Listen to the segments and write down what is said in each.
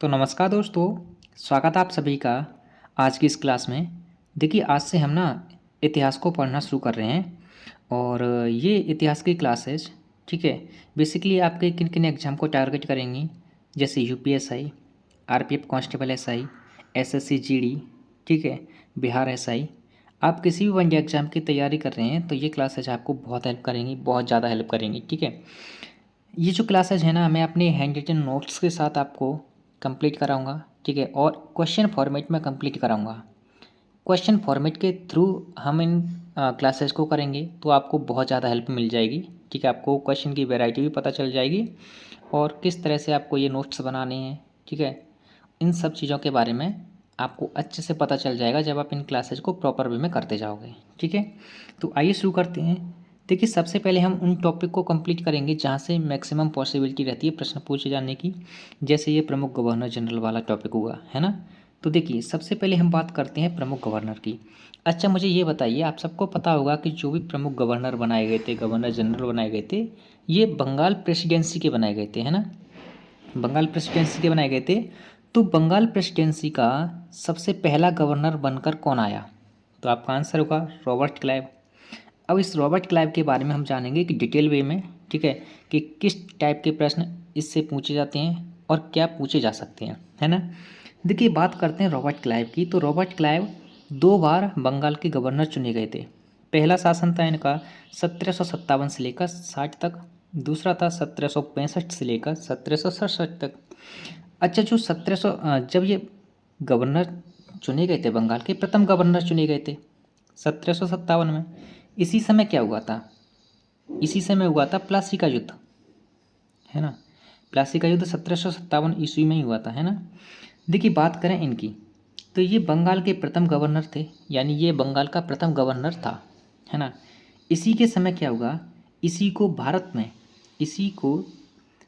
तो नमस्कार दोस्तों, स्वागत है आप सभी का आज की इस क्लास में। देखिए, आज से हम ना इतिहास को पढ़ना शुरू कर रहे हैं और ये इतिहास की क्लासेज, ठीक है, बेसिकली आपके किन किन एग्जाम को टारगेट करेंगी, जैसे UPSI, RPF constable SI, SSC GD, ठीक है, बिहार एसआई। आप किसी भी वन डे एग्जाम की तैयारी कर रहे हैं तो ये क्लासेज आपको बहुत हेल्प करेंगी, बहुत ज़्यादा हेल्प करेंगी, ठीक है। ये जो क्लासेज है ना, मैं अपने हैंड रिटन नोट्स के साथ आपको कंप्लीट कराऊंगा, ठीक है, और क्वेश्चन फॉर्मेट में कंप्लीट कराऊंगा। क्वेश्चन फॉर्मेट के थ्रू हम इन क्लासेस को करेंगे तो आपको बहुत ज़्यादा हेल्प मिल जाएगी, ठीक है। आपको क्वेश्चन की वैरायटी भी पता चल जाएगी और किस तरह से आपको ये नोट्स बनाने हैं, ठीक है। इन सब चीज़ों के बारे में आपको अच्छे से पता चल जाएगा जब आप इन क्लासेज को प्रॉपर वे में करते जाओगे, ठीक है। तो आइए शुरू करते हैं। देखिए, सबसे पहले हम उन टॉपिक को कंप्लीट करेंगे जहाँ से मैक्सिमम पॉसिबिलिटी रहती है प्रश्न पूछे जाने की, जैसे ये प्रमुख गवर्नर जनरल वाला टॉपिक हुआ है ना। तो देखिए, सबसे पहले हम बात करते हैं प्रमुख गवर्नर की। अच्छा, मुझे ये बताइए, आप सबको पता होगा कि जो भी प्रमुख गवर्नर बनाए गए थे, गवर्नर जनरल बनाए गए थे, ये बंगाल प्रेसिडेंसी के बनाए गए थे, है ना। बंगाल प्रेसिडेंसी के बनाए गए थे। तो बंगाल प्रेसिडेंसी का सबसे पहला गवर्नर बनकर कौन आया? तो आपका आंसर होगा रॉबर्ट क्लाइव। अब इस रॉबर्ट क्लाइव के बारे में हम जानेंगे कि डिटेल वे में, ठीक है, कि किस टाइप के प्रश्न इससे पूछे जाते हैं और क्या पूछे जा सकते हैं, है ना। देखिए, बात करते हैं रॉबर्ट क्लाइव की। तो रॉबर्ट क्लाइव 2 बार बंगाल के गवर्नर चुने गए थे। पहला शासन था इनका 1757 से लेकर 60 तक। दूसरा था 1765 से लेकर 1767 तक। अच्छा, जो जब ये गवर्नर चुने गए थे, बंगाल के प्रथम गवर्नर चुने गए थे 1757 में। इसी समय क्या हुआ था? इसी समय हुआ था प्लासी का युद्ध, है ना। प्लासी का युद्ध 1757 ईस्वी में ही हुआ था, है ना। देखिए, बात करें इनकी, तो ये बंगाल के प्रथम गवर्नर थे, यानी ये बंगाल का प्रथम गवर्नर था, है ना। इसी के समय क्या हुआ, इसी को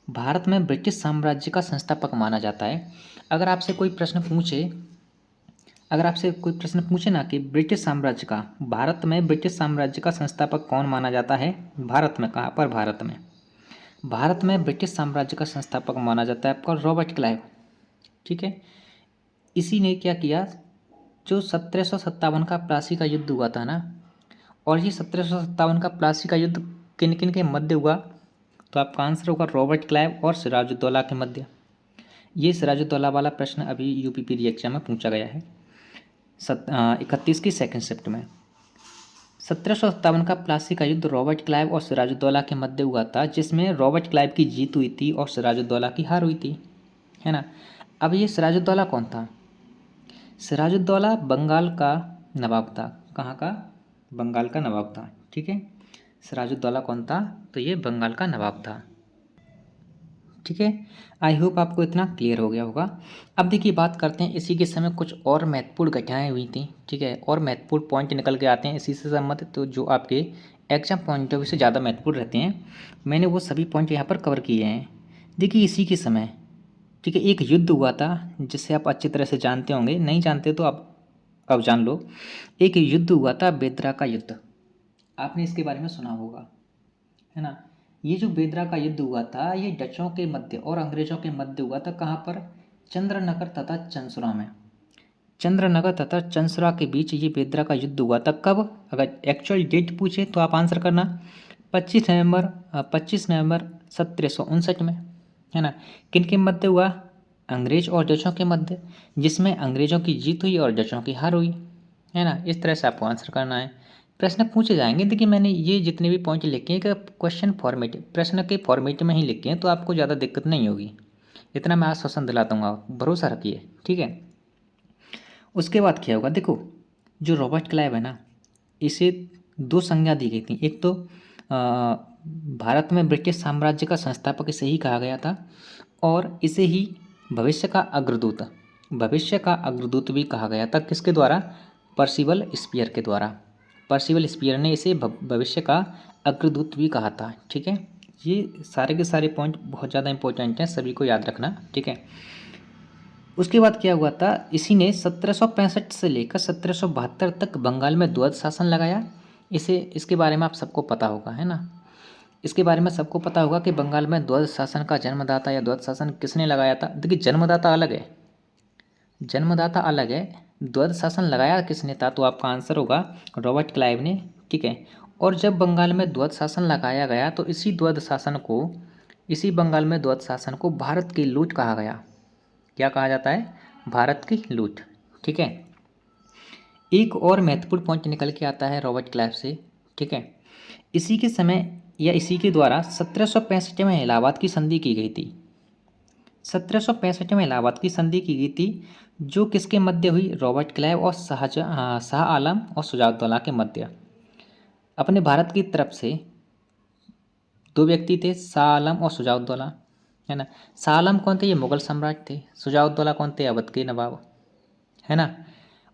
भारत में ब्रिटिश साम्राज्य का संस्थापक माना जाता है। अगर आपसे कोई प्रश्न पूछे ना कि भारत में ब्रिटिश साम्राज्य का संस्थापक कौन माना जाता है, भारत में, कहाँ पर? भारत में ब्रिटिश साम्राज्य का संस्थापक माना जाता है आपका रॉबर्ट क्लाइव, ठीक है। इसी ने क्या किया, जो 1757 का प्लासी का युद्ध हुआ था ना, और ये 1757 का प्लासी का युद्ध किन किन के मध्य हुआ? तो आपका आंसर होगा रॉबर्ट क्लाइव और सिराजुद्दौला के मध्य। ये सिराजुद्दौला वाला प्रश्न अभी यूपीपीडी एग्जाम में पूछा गया है 31 की सेकंड शिफ्ट में। 1757 का प्लासी का युद्ध रॉबर्ट क्लाइव और सिराजुद्दौला के मध्य हुआ था, जिसमें रॉबर्ट क्लाइव की जीत हुई थी और सिराजुद्दौला की हार हुई थी, है ना। अब ये सिराजुद्दौला कौन था? सिराजुद्दौला बंगाल का नवाब था। कहाँ का? बंगाल का नवाब था, ठीक है। सिराजुद्दौला कौन था? तो ये बंगाल का नवाब था, ठीक है। आई होप आपको इतना क्लियर हो गया होगा। अब देखिए, बात करते हैं इसी के समय कुछ और महत्वपूर्ण घटनाएं हुई थी, ठीक है, और महत्वपूर्ण पॉइंट निकल के आते हैं इसी से संबंधित, तो जो आपके एग्जाम पॉइंट ऑफ व्यू से ज़्यादा महत्वपूर्ण रहते हैं। मैंने वो सभी पॉइंट यहाँ पर कवर किए हैं। देखिए, इसी के समय, ठीक है, एक युद्ध हुआ था जिसे आप अच्छी तरह से जानते होंगे, नहीं जानते तो आप अब जान लो। एक युद्ध हुआ था, बेदरा का युद्ध। आपने इसके बारे में सुना होगा, है ना। ये जो बेदरा का युद्ध हुआ था, ये डचों के मध्य और अंग्रेजों के मध्य हुआ था। कहाँ पर? चंद्रनगर तथा चंसुरा में। चंद्रनगर तथा चंसुरा के बीच ये बेदरा का युद्ध हुआ था। कब? अगर एक्चुअल डेट पूछे तो आप आंसर करना 25 नवंबर 1759 में, है ना। किन के मध्य हुआ? अंग्रेज और डचों के मध्य, जिसमें अंग्रेजों की जीत हुई और डचों की हार हुई, है ना। इस तरह से आपको आंसर करना है। प्रश्न पूछे जाएंगे। देखिए, मैंने ये जितने भी पॉइंट लिखे हैं कि क्वेश्चन फॉर्मेट, प्रश्न के फॉर्मेट में ही लिखे हैं, तो आपको ज़्यादा दिक्कत नहीं होगी, इतना मैं आश्वासन दिलाता हूँ, आप भरोसा रखिए, ठीक है। उसके बाद क्या होगा, देखो, जो रॉबर्ट क्लाइव है ना, इसे 2 संज्ञा दी गई थी। एक तो भारत में ब्रिटिश साम्राज्य का संस्थापक इसे ही कहा गया था, और इसे ही भविष्य का अग्रदूत भी कहा गया था। किसके द्वारा? पर्सिवल स्पीयर के द्वारा। पर्सिवल स्पीयर ने इसे भविष्य का अग्रदूत भी कहा था, ठीक है। ये सारे के सारे पॉइंट बहुत ज़्यादा इंपॉर्टेंट हैं, सभी को याद रखना, ठीक है। उसके बाद क्या हुआ था, इसी ने 1765 से लेकर 1772 तक बंगाल में द्वैध शासन लगाया। इसके बारे में आप सबको पता होगा, है ना। इसके बारे में सबको पता होगा कि बंगाल में द्वैध शासन का जन्मदाता या द्वैध शासन किसने लगाया था। देखिए जन्मदाता अलग है, जन्मदाता अलग है, द्वैध शासन लगाया किसने था, तो आपका आंसर होगा रॉबर्ट क्लाइव ने। ठीक है। और जब बंगाल में द्वैध शासन लगाया गया तो इसी बंगाल में द्वैध शासन को भारत की लूट कहा गया। क्या कहा जाता है? भारत की लूट। ठीक है। एक और महत्वपूर्ण पॉइंट निकल के आता है रॉबर्ट क्लाइव से। ठीक है। इसी के समय या इसी के द्वारा 1765 में इलाहाबाद की संधि की गई थी। 1765 में इलाहाबाद की संधि की गई थी, जो किसके मध्य हुई? रॉबर्ट क्लाइव और शाह आलम और शुजाउद्दौला के मध्य। अपने भारत की तरफ से दो व्यक्ति थे, शाह आलम और शुजाउद्दौला, है ना। शाह आलम कौन थे? ये मुगल सम्राट थे। शुजाउद्दौला कौन थे? अवध के नवाब, है ना।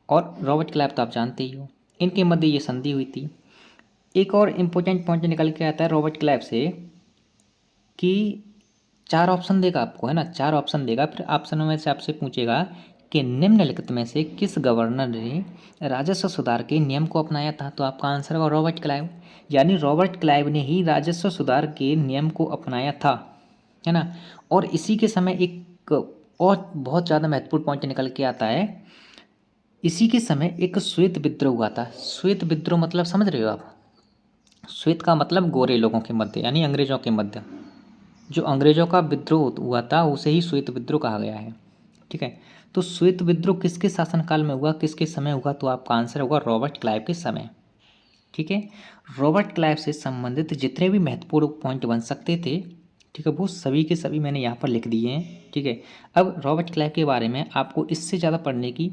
और रॉबर्ट क्लाइव तो आप जानते ही हो, इनके मध्य ये संधि हुई थी। एक और इम्पोर्टेंट पॉइंट निकल के आता है रॉबर्ट क्लाइव से कि 4 ऑप्शन देगा आपको, है ना, 4 ऑप्शन देगा, फिर ऑप्शनों में से आपसे पूछेगा कि निम्नलिखित में से किस गवर्नर ने राजस्व सुधार के नियम को अपनाया था, तो आपका आंसर होगा रॉबर्ट क्लाइव। यानी रॉबर्ट क्लाइव ने ही राजस्व सुधार के नियम को अपनाया था, है ना। और इसी के समय एक और बहुत ज़्यादा महत्वपूर्ण पॉइंट निकल के आता है, इसी के समय एक श्वेत विद्रोह हुआ था। श्वेत विद्रोह मतलब समझ रहे हो आप? श्वेत का मतलब गोरे लोगों के मध्य, यानी अंग्रेजों के मध्य जो अंग्रेजों का विद्रोह हुआ था उसे ही श्वेत विद्रोह कहा गया है। ठीक है। तो श्वेत विद्रोह किसके शासनकाल में हुआ, किसके समय हुआ, तो आपका आंसर होगा रॉबर्ट क्लाइव के समय। ठीक है। रॉबर्ट क्लाइव से संबंधित जितने भी महत्वपूर्ण पॉइंट बन सकते थे, ठीक है, वो सभी के सभी मैंने यहाँ पर लिख दिए हैं। ठीक है। अब रॉबर्ट क्लाइव के बारे में आपको इससे ज़्यादा पढ़ने की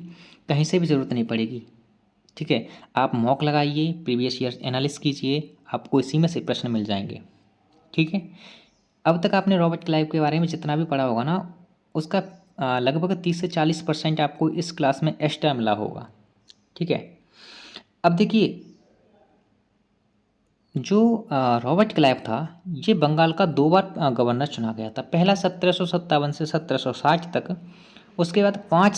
कहीं से भी ज़रूरत नहीं पड़ेगी। ठीक है। आप मॉक लगाइए, प्रीवियस ईयर एनालिसिस कीजिए, आपको इसी में से प्रश्न मिल जाएंगे। ठीक है। अब तक आपने रॉबर्ट क्लाइव के बारे में जितना भी पढ़ा होगा ना, उसका लगभग 30 से 40% आपको इस क्लास में एक्स्ट्रा मिला होगा। ठीक है। अब देखिए, जो रॉबर्ट क्लाइव था, ये बंगाल का 2 बार गवर्नर चुना गया था। पहला 1757 से 1760 तक, उसके बाद 5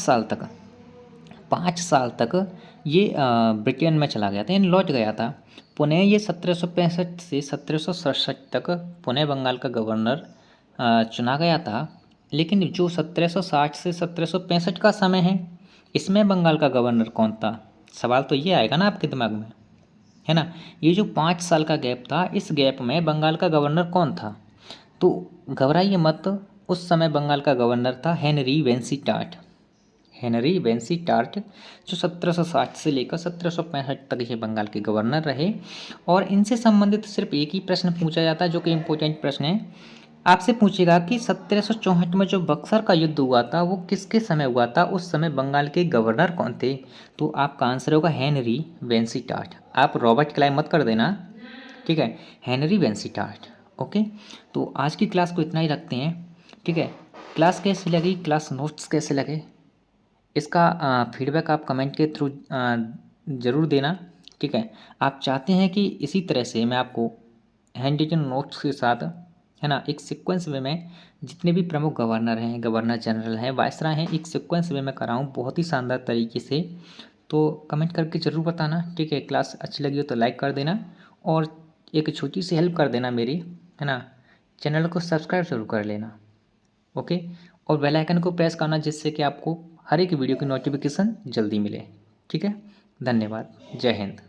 साल तक ये ब्रिटेन में चला गया था, यानी लौट गया था। पुनः ये 1765 से 1767 तक पुनः बंगाल का गवर्नर चुना गया था। लेकिन जो 1760 से 1765 का समय है, इसमें बंगाल का गवर्नर कौन था? सवाल तो ये आएगा ना आपके दिमाग में, है ना। ये जो 5 साल का गैप था, इस गैप में बंगाल का गवर्नर कौन था? तो घबराइए मत, उस समय बंगाल का गवर्नर था हेनरी वेंसीटाट। हेनरी वेंसीटाट, जो 1760 से लेकर 1765 तक ये बंगाल के गवर्नर रहे। और इनसे संबंधित सिर्फ एक ही प्रश्न पूछा जाता है, जो कि इम्पोर्टेंट प्रश्न है। आपसे पूछेगा कि 1764 में जो बक्सर का युद्ध हुआ था वो किसके समय हुआ था, उस समय बंगाल के गवर्नर कौन थे, तो आपका आंसर होगा हेनरी वेंसीटाट। आप रॉबर्ट क्लाइव मत कर देना, ठीक है, हेनरी वेंसीटाट। ओके। तो आज की क्लास को इतना ही रखते हैं। ठीक है। क्लास कैसी लगी, क्लास नोट्स कैसे लगे, इसका फीडबैक आप कमेंट के थ्रू ज़रूर देना। ठीक है। आप चाहते हैं कि इसी तरह से मैं आपको हैंड रिटन नोट्स के साथ, है ना, एक सीक्वेंस वे में जितने भी प्रमुख गवर्नर हैं, गवर्नर जनरल हैं, वायसराय हैं, एक सीक्वेंस वे में कराऊँ बहुत ही शानदार तरीके से। तो कमेंट करके ज़रूर बताना। ठीक है। क्लास अच्छी लगी हो तो लाइक कर देना, और एक छोटी सी हेल्प कर देना मेरी, है ना, चैनल को सब्सक्राइब जरूर कर लेना। ओके। और बेल आइकन को प्रेस करना, जिससे कि आपको हर एक वीडियो की नोटिफिकेशन जल्दी मिले। ठीक है। धन्यवाद। जय हिंद।